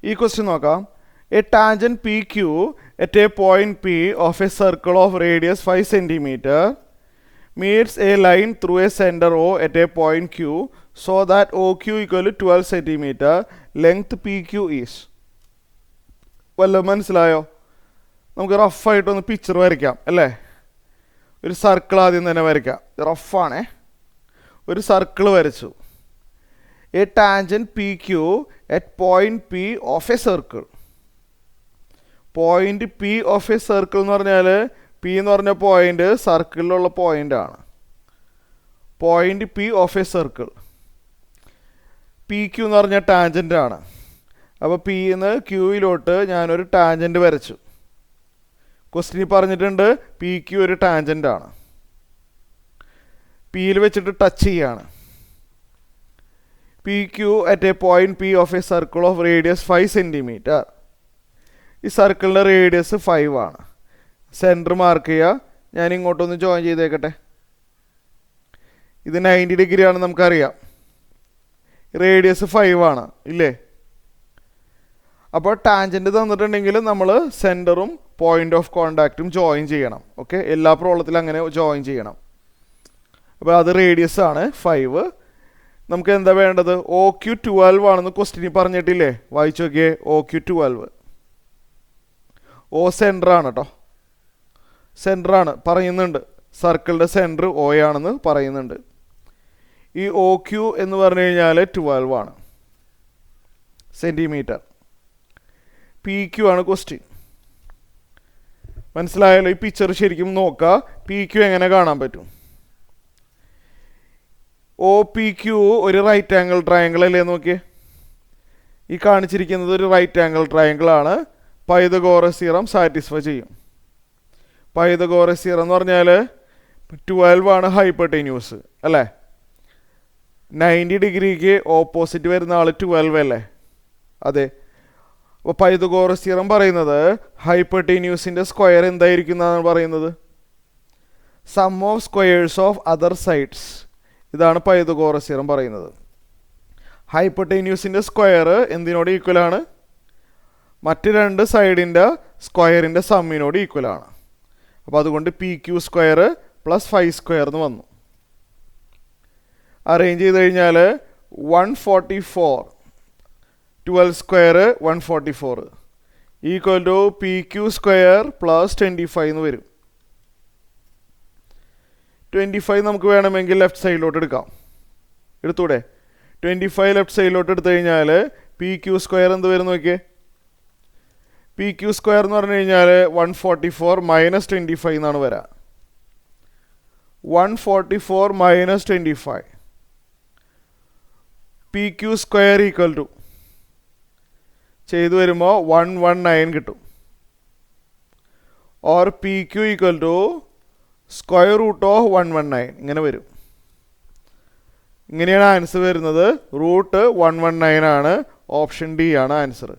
ഈ ക്വസ്റ്റ്യൻ നോക്കാം. A tangent P Q at a point P of a circle of radius 5 cm meets a line through a center O at a point Q so that OQ equal to 12 cm. Length PQ is. വല്ലതും മനസ്സിലായോ? നമുക്ക് റഫായിട്ടൊന്ന് picture വരയ്ക്കാം അല്ലേ? ഒരു circle ആദ്യം തന്നെ വരയ്ക്കാം. റഫാണേ. ഒരു സർക്കിൾ വരച്ചു. A tangent P Q at point P of a circle. Point P of a circle എന്ന് പറഞ്ഞാൽ പി എന്ന് പറഞ്ഞ പോയിന്റ് സർക്കിളിലുള്ള പോയിന്റ് ആണ്. Point P of a circle. P Q എന്ന് പറഞ്ഞാൽ ടാൻജൻ്റ് ആണ്. അപ്പോൾ പിന്ന് ക്യൂയിലോട്ട് ഞാനൊരു ടാൻജൻ്റ് വരച്ചു. ക്വസ്റ്റ്യനിൽ പറഞ്ഞിട്ടുണ്ട് പി ക്യൂ ഒരു ടാൻജൻ്റ് ആണ്. പിയിൽ വെച്ചിട്ട് ടച്ച് ചെയ്യാണ്. P Q at a point P of a circle of radius 5 cm. ഈ സർക്കിളിൻ്റെ റേഡിയസ് 5 ആണ്. സെൻറ്റർ മാർക്ക് ചെയ്യുക. ഞാൻ ഇങ്ങോട്ടൊന്ന് ജോയിൻ ചെയ്തേക്കട്ടെ. ഇത് 90 ഡിഗ്രി ആണ് നമുക്കറിയാം. റേഡിയസ് 5 ആണ് ഇല്ലേ? അപ്പോൾ ടാൻജൻറ്റ് തന്നിട്ടുണ്ടെങ്കിൽ നമ്മൾ സെൻറ്ററും പോയിൻ്റ് ഓഫ് കോണ്ടാക്റ്റും ജോയിൻ ചെയ്യണം. ഓക്കെ, എല്ലാ പ്രോബ്ലത്തിലും അങ്ങനെ ജോയിൻ ചെയ്യണം. അപ്പോൾ അത് റേഡിയസ് ആണ് 5. നമുക്ക് എന്താ വേണ്ടത്? OQ 12 ആണെന്ന് ക്വസ്റ്റ്യനിൽ പറഞ്ഞിട്ടില്ലേ? വായിച്ചു നോക്കിയേ. OQ 12. O സെൻറ്ററാണ് കേട്ടോ. സെൻറ്ററാണ് പറയുന്നുണ്ട്. സർക്കിളിൻ്റെ സെൻറ്റർ O ആണെന്ന് പറയുന്നുണ്ട്. ഈ OQ എന്ന് പറഞ്ഞു കഴിഞ്ഞാൽ 12 ആണ് സെൻറ്റിമീറ്റർ. PQ ആണ് ക്വസ്റ്റ്യൻ. മനസ്സിലായാലോ? ഈ പിക്ചർ ശരിക്കും നോക്കുക. PQ എങ്ങനെ കാണാൻ പറ്റും? OPQ ഒരു റൈറ്റ് ആംഗിൾ ട്രയാങ്കിൾ അല്ലേ? നോക്കിയേ. ഈ കാണിച്ചിരിക്കുന്നത് ഒരു റൈറ്റ് ആംഗിൾ ട്രയാങ്കിൾ ആണ്. പൈതഗോറസ് തിയറം സാറ്റിസ്ഫൈ ചെയ്യും. പൈതഗോറസ് തിയറം എന്ന് പറഞ്ഞാൽ 12 ആണ് ഹൈപ്പോട്ടന്യൂസ് അല്ലേ? 90 ഡിഗ്രിക്ക് ഓപ്പോസിറ്റ് വരുന്ന ആൾ 12 അല്ലേ? അതെ. അപ്പോൾ പൈതഗോറസ് തിയറം പറയുന്നത് ഹൈപ്പോട്ടന്യൂസിൻ്റെ സ്ക്വയർ എന്തായിരിക്കും എന്നാണ് പറയുന്നത്? Sum of squares of other sides. ഇതാണ് പൈതഗോറസ് തിയറം പറയുന്നത്. ഹൈപ്പോട്ടന്യൂസിൻ്റെ സ്ക്വയർ എന്തിനോട് ഈക്വൽ ആണ്? മറ്റ് രണ്ട് സൈഡിൻ്റെ സ്ക്വയറിൻ്റെ സമ്മിനോട് ഈക്വൽ ആണ്. അപ്പോൾ അതുകൊണ്ട് PQ സ്ക്വയർ പ്ലസ് 5 സ്ക്വയർ എന്ന് വന്നു. അറേഞ്ച് ചെയ്ത് കഴിഞ്ഞാൽ 144. 12 square 144 equal to PQ square plus 25 എന്ന് വരും. 25 നമുക്ക് വേണമെങ്കിൽ ലെഫ്റ്റ് സൈഡിലോട്ട് എടുക്കാം. എടുത്തൂടെ? 25 ലെഫ്റ്റ് സൈഡിലോട്ട് എടുത്തു കഴിഞ്ഞാൽ PQ സ്ക്വയർ എന്ത് വരും നോക്കിയേ. PQ സ്ക്വയർ എന്ന് പറഞ്ഞു കഴിഞ്ഞാൽ 144 മൈനസ് 25 എന്നാണ് വരിക. 144 minus 25. PQ square equal to ചെയ്തു വരുമ്പോൾ 119 കിട്ടും. Or PQ equal to square root of 119 ഇങ്ങനെ വരും. ഇങ്ങനെയാണ് ആൻസർ വരുന്നത്. റൂട്ട് 119 ആണ്. ഓപ്ഷൻ ഡി ആണ് ആൻസർ.